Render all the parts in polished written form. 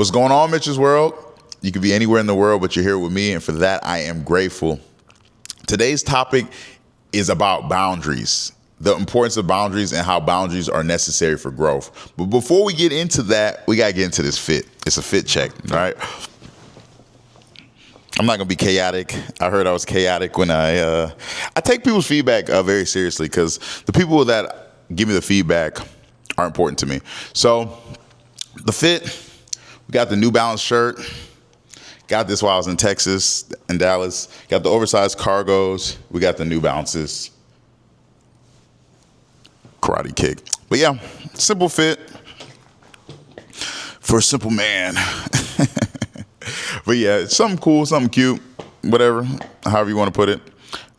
What's going on, Mitch's World? You could be anywhere in the world, but you're here with me, and for that, I am grateful. Today's topic is about boundaries, the importance of boundaries and how boundaries are necessary for growth. But before we get into that, we got to get into this fit. It's a fit check, all right? I'm not going to be chaotic. I heard I was chaotic when I take people's feedback very seriously, because the people that give me the feedback are important to me. So the fit, we got the New Balance shirt. Got this while I was in Texas and Dallas. Got the oversized cargos. We got the New Balances. Karate kick. But yeah, simple fit for a simple man. But yeah, it's something cool, something cute, whatever, however you want to put it.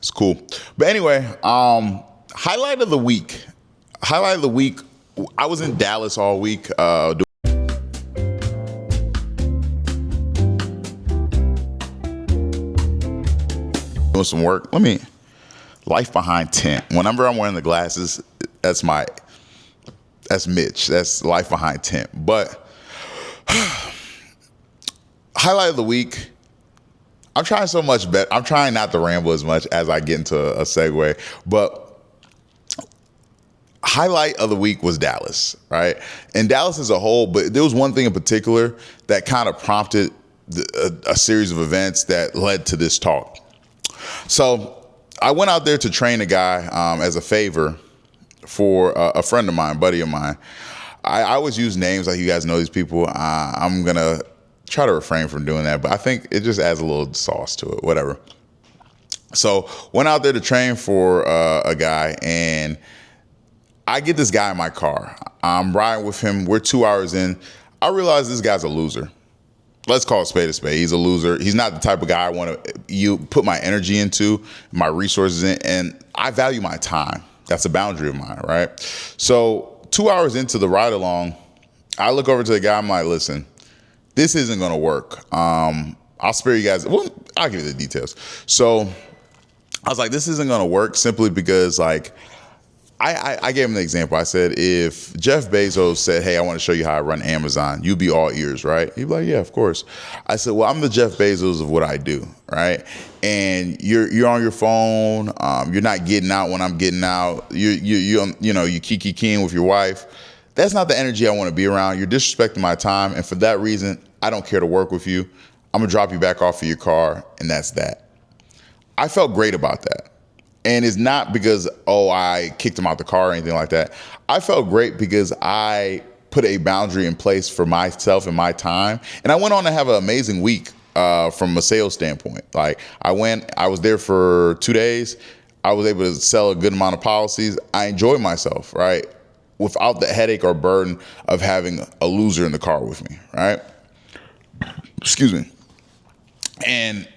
It's cool. But anyway, highlight of the week. Highlight of the week. I was in Dallas all week doing some work. Life behind tent. Whenever I'm wearing the glasses, that's Mitch. That's life behind tent. But highlight of the week. I'm trying so much better. I'm trying not to ramble as much as I get into a segue. But highlight of the week was Dallas, right? And Dallas as a whole, but there was one thing in particular that kind of prompted a series of events that led to this talk. So I went out there to train a guy as a favor for a friend of mine, buddy of mine. I always use names like you guys know these people. I'm going to try to refrain from doing that, but I think it just adds a little sauce to it, whatever. So went out there to train for a guy, and I get this guy in my car. I'm riding with him. We're 2 hours in. I realize this guy's a loser. Let's call a spade a spade. He's a loser. He's not the type of guy I want to put my energy into, my resources in, and I value my time. That's a boundary of mine, right? So 2 hours into the ride along, I look over to the guy. I'm like, listen, this isn't going to work. I'll spare you guys. Well, I'll give you the details. So I was like, this isn't going to work simply because, like, I gave him the example. I said, if Jeff Bezos said, hey, I want to show you how I run Amazon, you'd be all ears, right? He'd be like, yeah, of course. I said, well, I'm the Jeff Bezos of what I do, right? And you're on your phone. You're not getting out when I'm getting out. You kiki keying with your wife. That's not the energy I want to be around. You're disrespecting my time. And for that reason, I don't care to work with you. I'm going to drop you back off of your car. And that's that. I felt great about that. And it's not because, I kicked him out the car or anything like that. I felt great because I put a boundary in place for myself and my time. And I went on to have an amazing week from a sales standpoint. Like, I was there for 2 days. I was able to sell a good amount of policies. I enjoyed myself, right? Without the headache or burden of having a loser in the car with me, right? Excuse me. And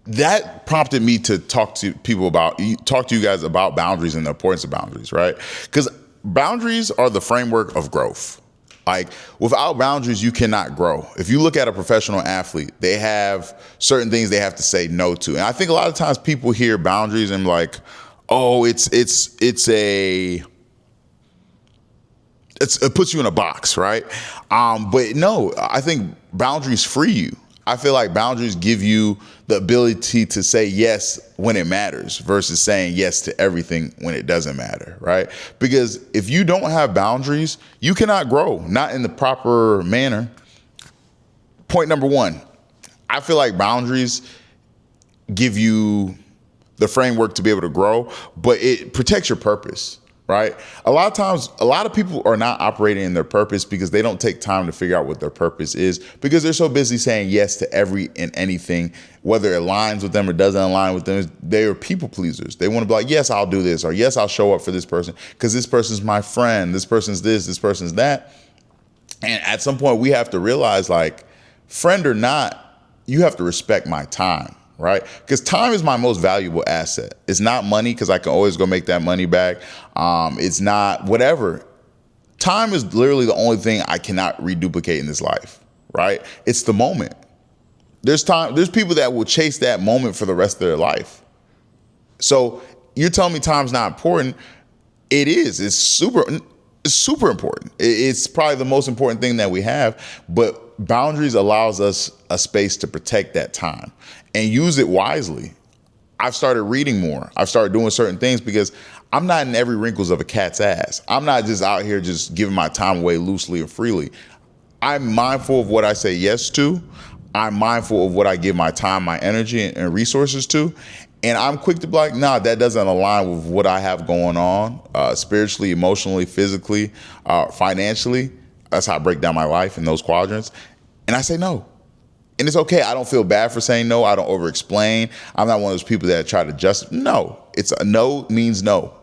that prompted me to talk to you guys about boundaries and the importance of boundaries, right? Because boundaries are the framework of growth. Like, without boundaries, you cannot grow. If you look at a professional athlete, they have certain things they have to say no to. And I think a lot of times people hear boundaries and like, it puts you in a box, right? But no, I think boundaries free you. I feel like boundaries give you the ability to say yes when it matters versus saying yes to everything when it doesn't matter, right? Because if you don't have boundaries, you cannot grow, not in the proper manner. Point number one, I feel like boundaries give you the framework to be able to grow, but it protects your purpose. Right? A lot of times, a lot of people are not operating in their purpose because they don't take time to figure out what their purpose is, because they're so busy saying yes to every and anything, whether it aligns with them or doesn't align with them. They are people pleasers. They want to be like, yes, I'll do this, or yes, I'll show up for this person because this person's my friend. This person's this person's that. And at some point, we have to realize, like, friend or not, you have to respect my time. Right? Because time is my most valuable asset. It's not money, because I can always go make that money back. It's not whatever. Time is literally the only thing I cannot reduplicate in this life. Right? It's the moment. There's people that will chase that moment for the rest of their life. So you're telling me time's not important? It is. It's super important. It's probably the most important thing that we have. But boundaries allows us a space to protect that time and use it wisely. I've started reading more. I've started doing certain things because I'm not in every wrinkles of a cat's ass. I'm not just out here just giving my time away loosely or freely. I'm mindful of what I say yes to. I'm mindful of what I give my time, my energy, and resources to. And I'm quick to be like, nah, that doesn't align with what I have going on spiritually, emotionally, physically, financially. That's how I break down my life in those quadrants. And I say no. And it's okay. I don't feel bad for saying no. I don't over explain. I'm not one of those people that try to no. It's a no means no.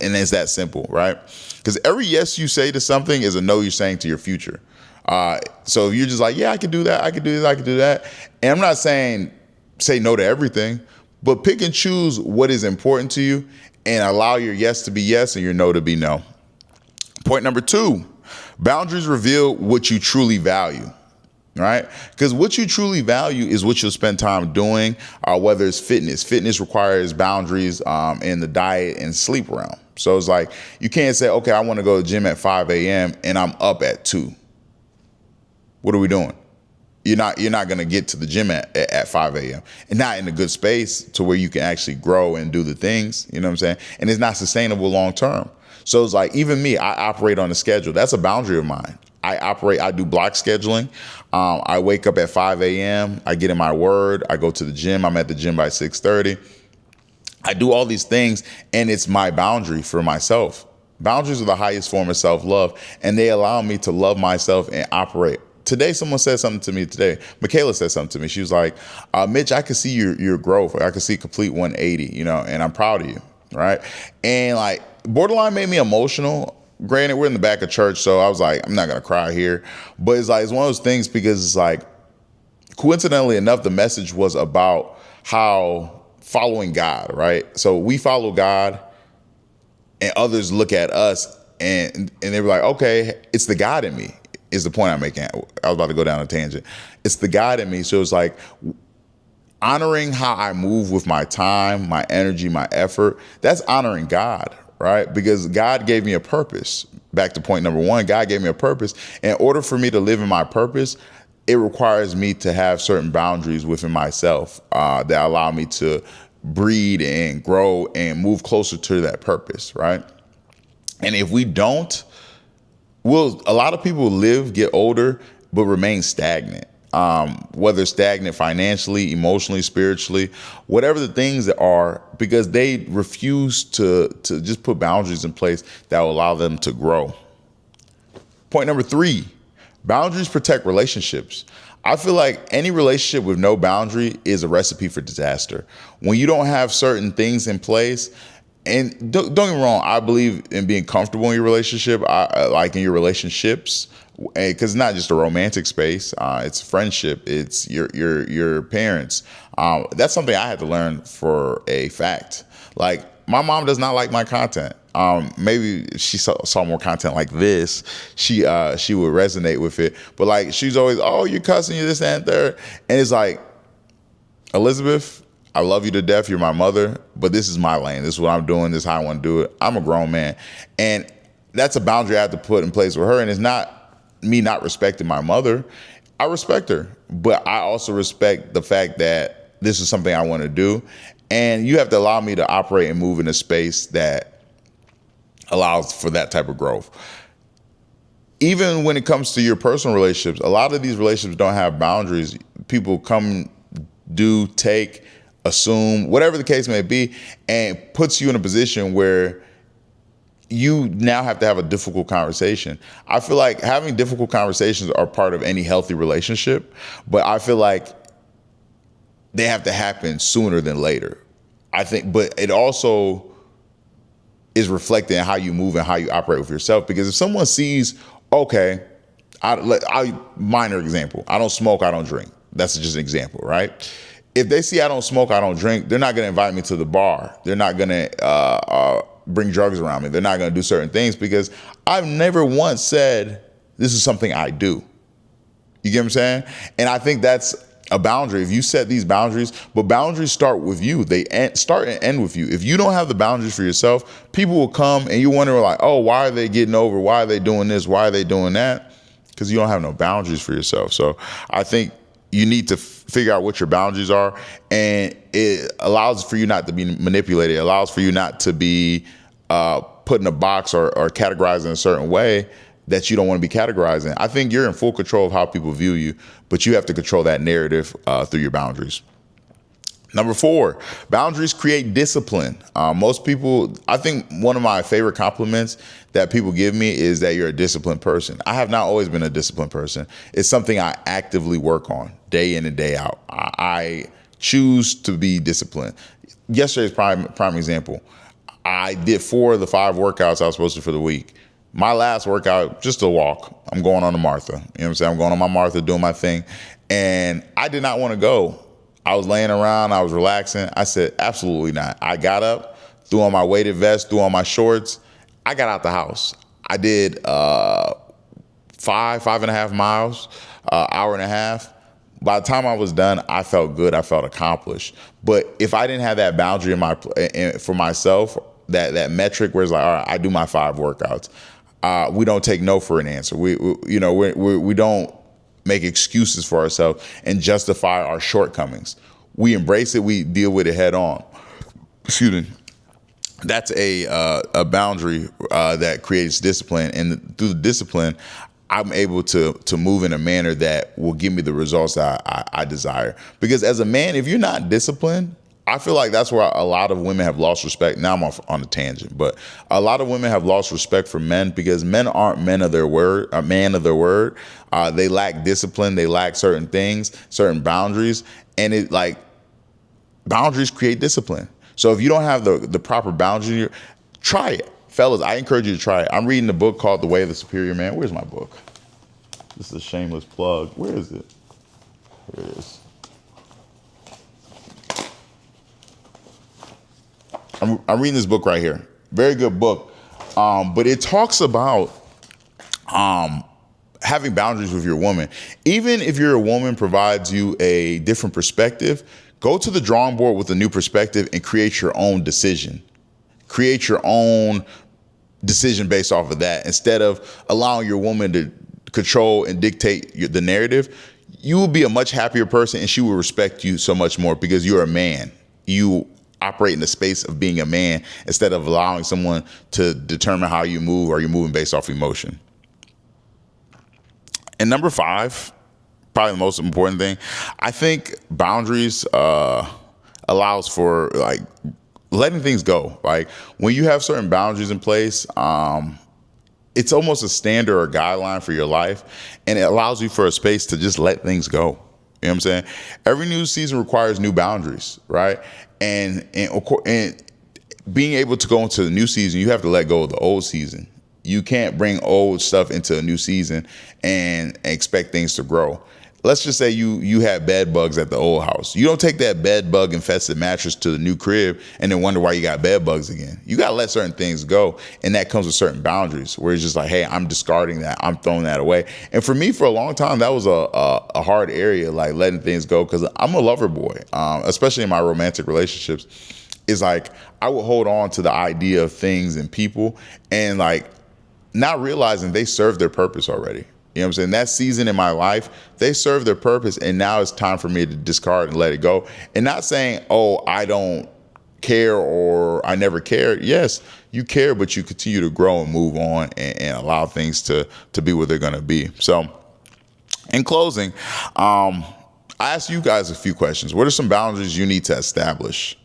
And it's that simple, right? Because every yes you say to something is a no you're saying to your future. So if you're just like, yeah, I can do that, I can do this, I can do that. And I'm not saying say no to everything, but pick and choose what is important to you and allow your yes to be yes and your no to be no. Point number 2, boundaries reveal what you truly value. Right? Because what you truly value is what you'll spend time doing, whether it's fitness. Fitness requires boundaries in the diet and sleep realm. So it's like, you can't say, okay, I want to go to the gym at 5 a.m. and I'm up at 2. What are we doing? You're not going to get to the gym at 5 a.m. and not in a good space to where you can actually grow and do the things, you know what I'm saying? And it's not sustainable long term. So it's like, even me, I operate on a schedule. That's a boundary of mine. I do block scheduling. I wake up at 5 a.m. I get in my word. I go to the gym. I'm at the gym by 6:30. I do all these things, and it's my boundary for myself. Boundaries are the highest form of self-love, and they allow me to love myself and operate. Today, someone said something to me today. Michaela said something to me. She was like, Mitch, I can see your growth. I can see complete 180, and I'm proud of you, right? And like, borderline made me emotional. Granted, we're in the back of church, so I was like, I'm not going to cry here. But it's like, it's one of those things because it's like, coincidentally enough, the message was about how following God, right? So we follow God and others look at us and they were like, okay, it's the God in me is the point I'm making. I was about to go down a tangent. It's the God in me. So it's like honoring how I move with my time, my energy, my effort. That's honoring God, right? Because God gave me a purpose. Back to point number 1, God gave me a purpose. In order for me to live in my purpose, it requires me to have certain boundaries within myself that allow me to breed and grow and move closer to that purpose, right? And if we don't, a lot of people get older, but remain stagnant. Whether stagnant financially, emotionally, spiritually, whatever the things that are, because they refuse to just put boundaries in place that will allow them to grow. Point number 3, boundaries protect relationships. I feel like any relationship with no boundary is a recipe for disaster. When you don't have certain things in place, and don't get me wrong, I believe in being comfortable in your relationship, like in your relationships, because it's not just a romantic space. It's friendship. It's your parents. That's something I had to learn for a fact. Like, my mom does not like my content. Maybe she saw more content like this, she would resonate with it. But like, she's always, oh, you're cussing, you this and third. And it's like, Elizabeth, I love you to death. You're my mother, but this is my lane. This is what I'm doing. This is how I want to do it. I'm a grown man. And that's a boundary I have to put in place with her. And it's not me not respecting my mother. I respect her, but I also respect the fact that this is something I want to do. And you have to allow me to operate and move in a space that allows for that type of growth. Even when it comes to your personal relationships, a lot of these relationships don't have boundaries. People come, do, take, assume, whatever the case may be, and puts you in a position where you now have to have a difficult conversation. I feel like having difficult conversations are part of any healthy relationship, but I feel like they have to happen sooner than later. I think, but it also is reflected in how you move and how you operate with yourself. Because if someone sees, okay, minor example, I don't smoke, I don't drink. That's just an example, right? If they see I don't smoke, I don't drink, they're not going to invite me to the bar. They're not going to bring drugs around me. They're not going to do certain things because I've never once said this is something I do. You get what I'm saying? And I think that's a boundary. If you set these boundaries, but boundaries start with you. They start and end with you. If you don't have the boundaries for yourself, people will come and you wonder like, oh, why are they getting over? Why are they doing this? Why are they doing that? because you don't have no boundaries for yourself. So I think you need to figure out what your boundaries are, and it allows for you not to be manipulated. It allows for you not to be put in a box or categorized in a certain way that you don't want to be categorized in. I think you're in full control of how people view you, but you have to control that narrative through your boundaries. Number 4, boundaries create discipline. Most people, I think one of my favorite compliments that people give me is that you're a disciplined person. I have not always been a disciplined person. It's something I actively work on day in and day out. I choose to be disciplined. Yesterday's prime example. I did 4 of the 5 workouts I was supposed to for the week. My last workout, just a walk. I'm going on to Martha. You know what I'm saying? I'm going on my Martha, doing my thing. And I did not want to go. I was laying around, I was relaxing. I said, absolutely not. I got up, threw on my weighted vest, threw on my shorts. I got out the house. I did 5.5 miles, hour and a half. By the time I was done, I felt good. I felt accomplished. But if I didn't have that boundary for myself, that metric where it's like, all right, I do my 5 workouts. We don't take no for an answer. We don't make excuses for ourselves and justify our shortcomings. We embrace it. We deal with it head on. Excuse me. That's a boundary that creates discipline, and through the discipline, I'm able to move in a manner that will give me the results that I desire. Because as a man, if you're not disciplined, I feel like that's where a lot of women have lost respect. Now I'm off on a tangent, but a lot of women have lost respect for men because men aren't men of their word, a man of their word. They lack discipline. They lack certain things, certain boundaries, and boundaries create discipline. So if you don't have the proper boundary, try it. Fellas, I encourage you to try it. I'm reading a book called The Way of the Superior Man. Where's my book? This is a shameless plug. Where is it? Here it is. I'm reading this book right here. Very good book. But it talks about having boundaries with your woman. Even if your woman provides you a different perspective, go to the drawing board with a new perspective and create your own decision. Create your own decision based off of that. Instead of allowing your woman to control and dictate the narrative, you will be a much happier person and she will respect you so much more because you're a man. You operate in the space of being a man instead of allowing someone to determine how you move, or you're moving based off emotion. And number 5, probably the most important thing, I think boundaries allows for letting things go. Like when you have certain boundaries in place, it's almost a standard or guideline for your life, and it allows you for a space to just let things go. You know what I'm saying? Every new season requires new boundaries, right? And being able to go into the new season, you have to let go of the old season. You can't bring old stuff into a new season and expect things to grow. Let's just say you had bed bugs at the old house. You don't take that bed bug infested mattress to the new crib and then wonder why you got bed bugs again. You got to let certain things go. And that comes with certain boundaries where it's just like, hey, I'm discarding that. I'm throwing that away. And for me, for a long time, that was a hard area, like letting things go, because I'm a lover boy, especially in my romantic relationships. It's like I would hold on to the idea of things and people and not realizing they serve their purpose already. You know what I'm saying? That season in my life, they serve their purpose, and now it's time for me to discard and let it go. And not saying, oh, I don't care or I never cared. Yes, you care, but you continue to grow and move on and allow things to be what they're going to be. So in closing, I asked you guys a few questions. What are some boundaries you need to establish?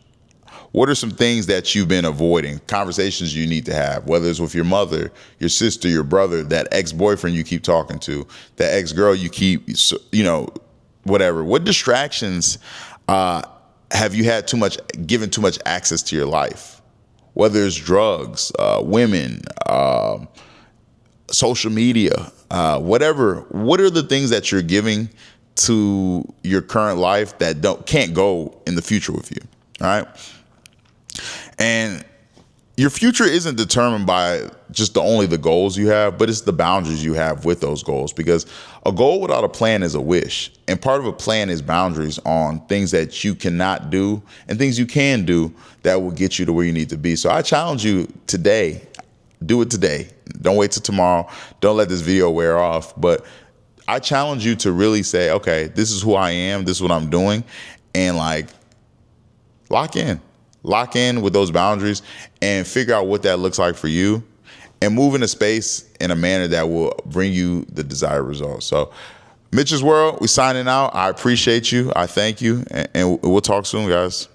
What are some things that you've been avoiding, conversations you need to have, whether it's with your mother, your sister, your brother, that ex-boyfriend you keep talking to, that ex-girl you keep, whatever. What distractions have you had given too much access to your life? Whether it's drugs, women, social media, whatever. What are the things that you're giving to your current life that can't go in the future with you? All right. And your future isn't determined by just only the goals you have, but it's the boundaries you have with those goals, because a goal without a plan is a wish. And part of a plan is boundaries on things that you cannot do and things you can do that will get you to where you need to be. So I challenge you today, do it today. Don't wait till tomorrow. Don't let this video wear off, but I challenge you to really say, okay, this is who I am, this is what I'm doing, and like lock in with those boundaries and figure out what that looks like for you and move into space in a manner that will bring you the desired results. So Mitch's World, we signing out. I appreciate you. I thank you. And we'll talk soon, guys.